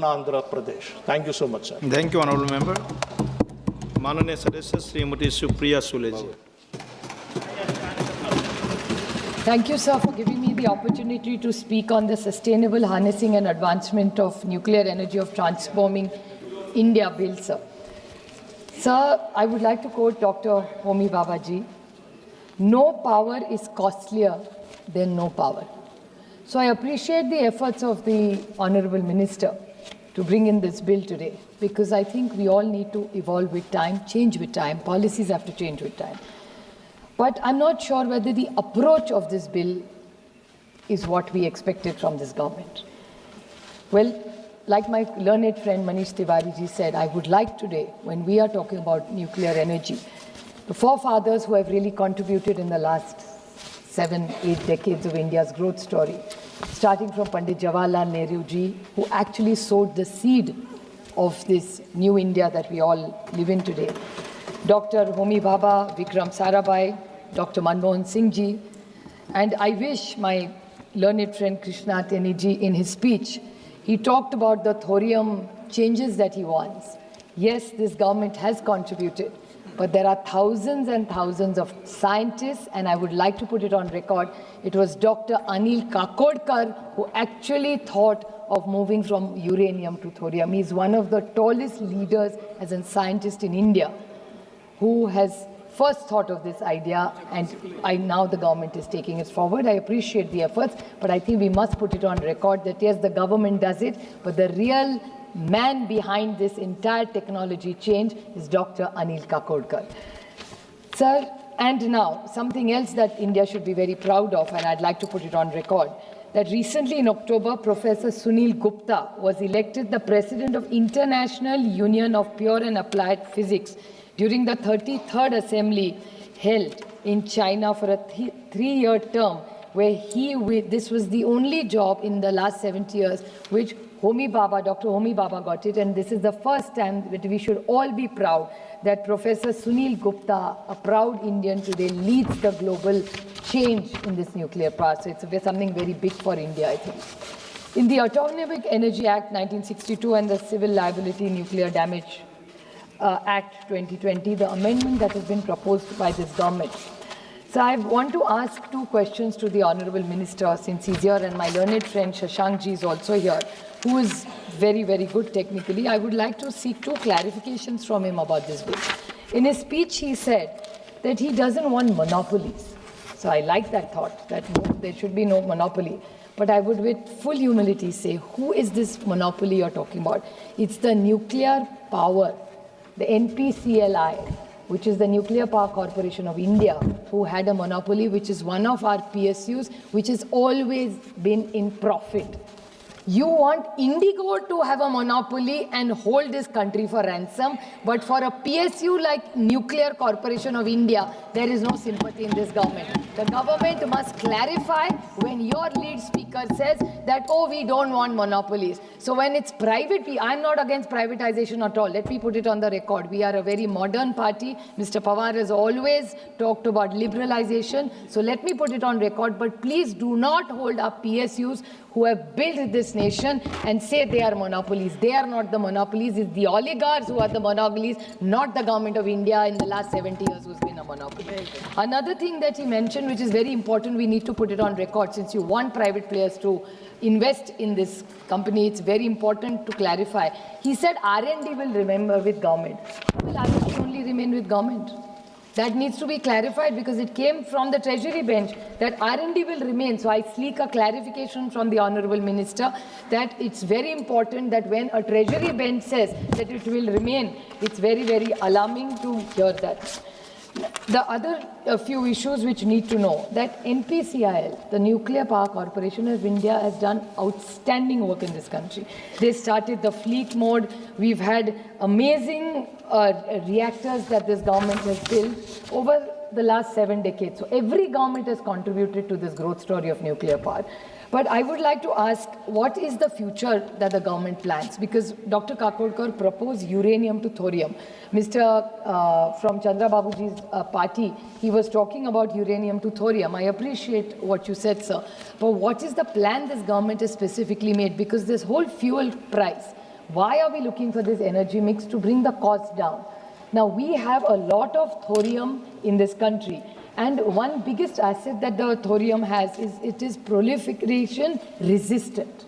Andhra Pradesh. Thank you so much, sir. Thank you, honorable member. माननीय सदस्य श्रीमती सुप्रिया सुले जी. Thank you, sir, for giving me the opportunity to speak on the sustainable harnessing and advancement of nuclear energy of transforming India bill, sir. Sir, I would like to quote Dr. Homi Bhabha ji. No power is costlier than no power. So I appreciate the efforts of the Honorable Minister to bring in this bill today, because I think we all need to evolve with time, change with time, policies have to change with time. But I'm not sure whether the approach of this bill is what we expected from this government. Well, like my learned friend Manish Tiwari ji said, I would like today, when we are talking about nuclear energy, the forefathers who have really contributed in the last 7-8 decades of India's growth story, starting from Pandit Jawaharlal Nehru ji, who actually sowed the seed of this new India that we all live in today. Dr. Homi Bhabha, Vikram Sarabhai, Dr. Manmohan Singh ji, and I wish my learned friend Krishna Teni ji, in his speech, he talked about the thorium changes that he wants. Yes, this government has contributed, but there are thousands and thousands of scientists, and I would like to put it on record, it was Dr. Anil Kakodkar who actually thought of moving from uranium to thorium. He is one of the tallest leaders as a scientist in India who has first thought of this idea, and now the government is taking it forward. I appreciate the efforts, but I think we must put it on record that yes, the government does it, but the real man behind this entire technology change is Dr. Anil Kakodkar. Sir, and now something else that India should be very proud of, and I'd like to put it on record, that recently in October, Professor Sunil Gupta was elected the President of International Union of Pure and Applied Physics during the 33rd Assembly held in China for a 3-year term, where this was the only job in the last 70 years which Homi Bhabha, Dr. Homi Bhabha got it, and this is the first time that we should all be proud that Professor Sunil Gupta, a proud Indian today, leads the global change in this nuclear power. So it's something very big for India, I think. In the Atomic Energy Act 1962 and the Civil Liability Nuclear Damage Act 2020, the amendment that has been proposed by this government. So I want to ask 2 questions to the Honourable Minister, since he's here, and my learned friend Shashank ji is also here, who is very, very good technically. I would like to seek 2 clarifications from him about this bill. In his speech, he said that he doesn't want monopolies. So I like that thought, that there should be no monopoly. But I would with full humility say, who is this monopoly you're talking about? It's the nuclear power, the NPCLI, which is the Nuclear Power Corporation of India, who had a monopoly, which is one of our PSUs, which has always been in profit. You want Indigo to have a monopoly and hold this country for ransom, but for a PSU like Nuclear Corporation of India, there is no sympathy in this government. The government must clarify when your lead speaker says that, oh, we don't want monopolies. So when it's private, I'm not against privatization at all. Let me put it on the record. We are a very modern party. Mr. Pawar has always talked about liberalization. So let me put it on record. But please do not hold up PSUs who have built this nation and say they are monopolies. They are not the monopolies. It's the oligarchs who are the monopolies, not the government of India in the last 70 years who's been a monopoly. Another thing that he mentioned, which is very important, we need to put it on record, since you want private players to invest in this company, it's very important to clarify. He said R&D will remain with government. Will R&D only remain with government? That needs to be clarified, because it came from the Treasury bench that R&D will remain. So I seek a clarification from the Honourable Minister that it's very important that when a Treasury bench says that it will remain, it's very, very alarming to hear that. The other few issues which need to know that NPCIL, the Nuclear Power Corporation of India, has done outstanding work in this country. They started the fleet mode. We've had amazing reactors that this government has built over the last 7 decades. So every government has contributed to this growth story of nuclear power. But I would like to ask, what is the future that the government plans? Because Dr. Kakodkar proposed uranium to thorium. Mr. From Chandrababu ji's party, he was talking about uranium to thorium. I appreciate what you said, sir. But what is the plan this government has specifically made? Because this whole fuel price, Why are we looking for this energy mix? To bring the cost down. Now, we have a lot of thorium in this country. And one biggest asset that the thorium has is it is proliferation resistant.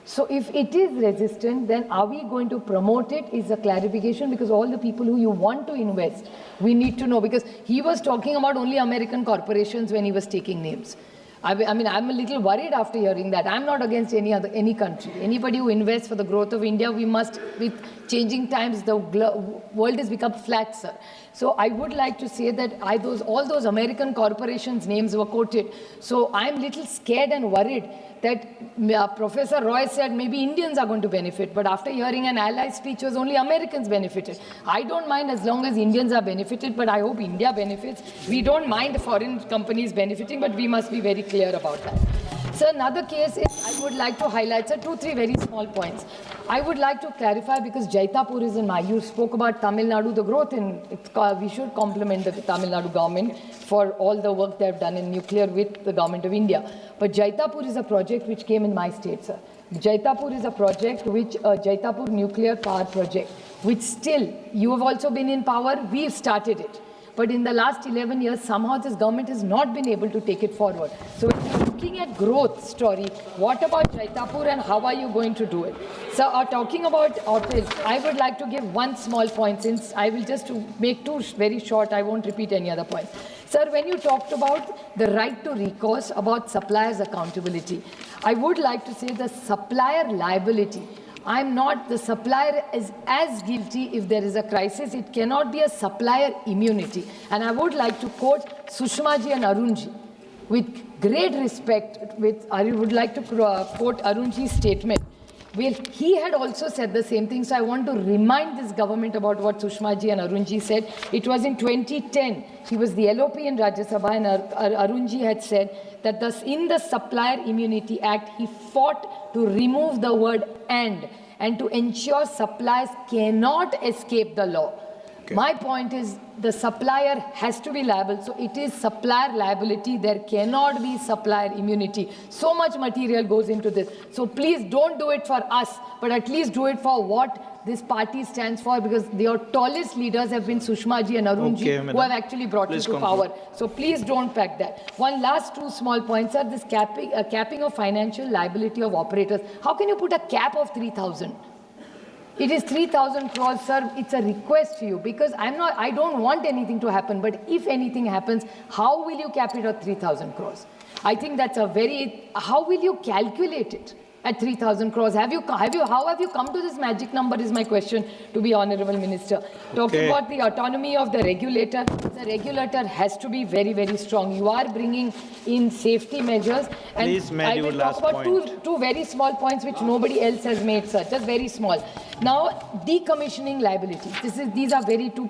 So if it is resistant, then are we going to promote it is a clarification, because all the people who you want to invest, we need to know, because he was talking about only American corporations when he was taking names. I mean, I'm a little worried after hearing that. I'm not against any country. Anybody who invests for the growth of India, we must, with changing times, the world has become flat, sir. So I would like to say that all those American corporations' names were quoted. So I'm a little scared and worried that Professor Roy said maybe Indians are going to benefit, but after hearing an ally speech was only Americans benefited. I don't mind as long as Indians are benefited, but I hope India benefits. We don't mind foreign companies benefiting, but we must be very clear about that. So another case is, I would like to highlight, sir, 2-3 very small points. I would like to clarify, because Jaitapur is in you spoke about Tamil Nadu, the growth in, we should compliment the Tamil Nadu government for all the work they have done in nuclear with the government of India. But Jaitapur is a project which came in my state, sir. Jaitapur is a project which, Jaitapur nuclear power project, which still, you have also been in power, we've started it. But in the last 11 years, somehow this government has not been able to take it forward. So if you're looking at growth story, what about Jaitapur and how are you going to do it? So talking about OPIL, I would like to give one small point, since I will just make two very short, I won't repeat any other points. Sir, when you talked about the right to recourse, about suppliers' accountability, I would like to say the supplier liability. The supplier is as guilty if there is a crisis. It cannot be a supplier immunity. And I would like to quote Sushma ji and Arun ji. With great respect, I would like to quote Arun ji's statement. Well, he had also said the same thing, so I want to remind this government about what Sushma ji and Arun ji said. It was in 2010. He was the LOP in Rajya Sabha, and Arun ji had said that in the Supplier Immunity Act, he fought to remove the word and to ensure suppliers cannot escape the law. Okay. My point is, the supplier has to be liable. So it is supplier liability. There cannot be supplier immunity. So much material goes into this. So please don't do it for us, but at least do it for what this party stands for, because your tallest leaders have been Sushma ji and Arun ji, who have actually brought you to power. So please don't pack that. One last two small points are this capping of financial liability of operators. How can you put a cap of 3,000? It is 3,000 crores, sir. It's a request to you, because I don't want anything to happen, but if anything happens, how will you cap it at 3,000 crores? I think that's how will you calculate it at 3,000 crores? How have you come to this magic number is my question to the Honorable Minister. Talking about the autonomy of the regulator has to be very, very strong. You are bringing in safety measures. And please, I will talk about two very small points which nobody else has made, sir, just very small. Now, decommissioning liability. These are very two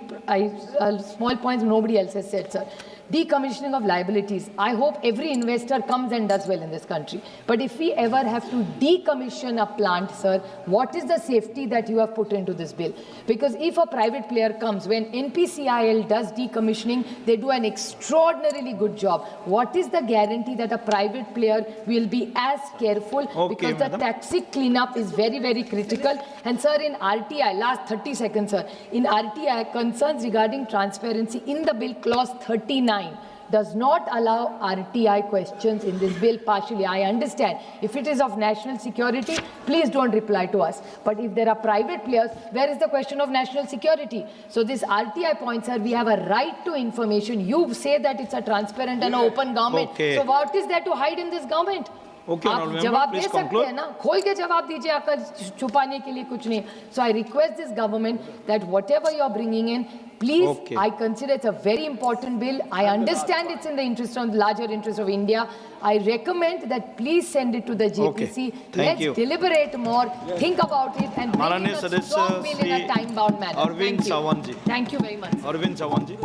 small points nobody else has said, sir. Decommissioning of liabilities. I hope every investor comes and does well in this country. But if we ever have to decommission a plant, sir, what is the safety that you have put into this bill? Because if a private player comes, when NPCIL does decommissioning, they do an extraordinarily good job. What is the guarantee that a private player will be as careful? Because the toxic cleanup is very, very critical. And sir, in RTI, last 30 seconds, sir, in RTI, concerns regarding transparency in the bill, clause 39, does not allow RTI questions in this bill partially. I understand. If it is of national security, please don't reply to us. But if there are private players, where is the question of national security? So this RTI points are, we have a right to information. You say that it's a transparent and open government. So what is there to hide in this government? आप जवाब दे सकते हैं ना, खोल के जवाब दीजिए, आकर छुपाने के लिए कुछ नहीं. So I request this government that whatever you are bringing in, please, I consider it's a very important bill. I understand it's in the larger interest of India. I recommend that please send it to the JPC. Let's deliberate more, think about it, and bring in a strong bill in a time-bound manner. Arvind Sawan ji. Thank you very much. Arvind Sawan ji.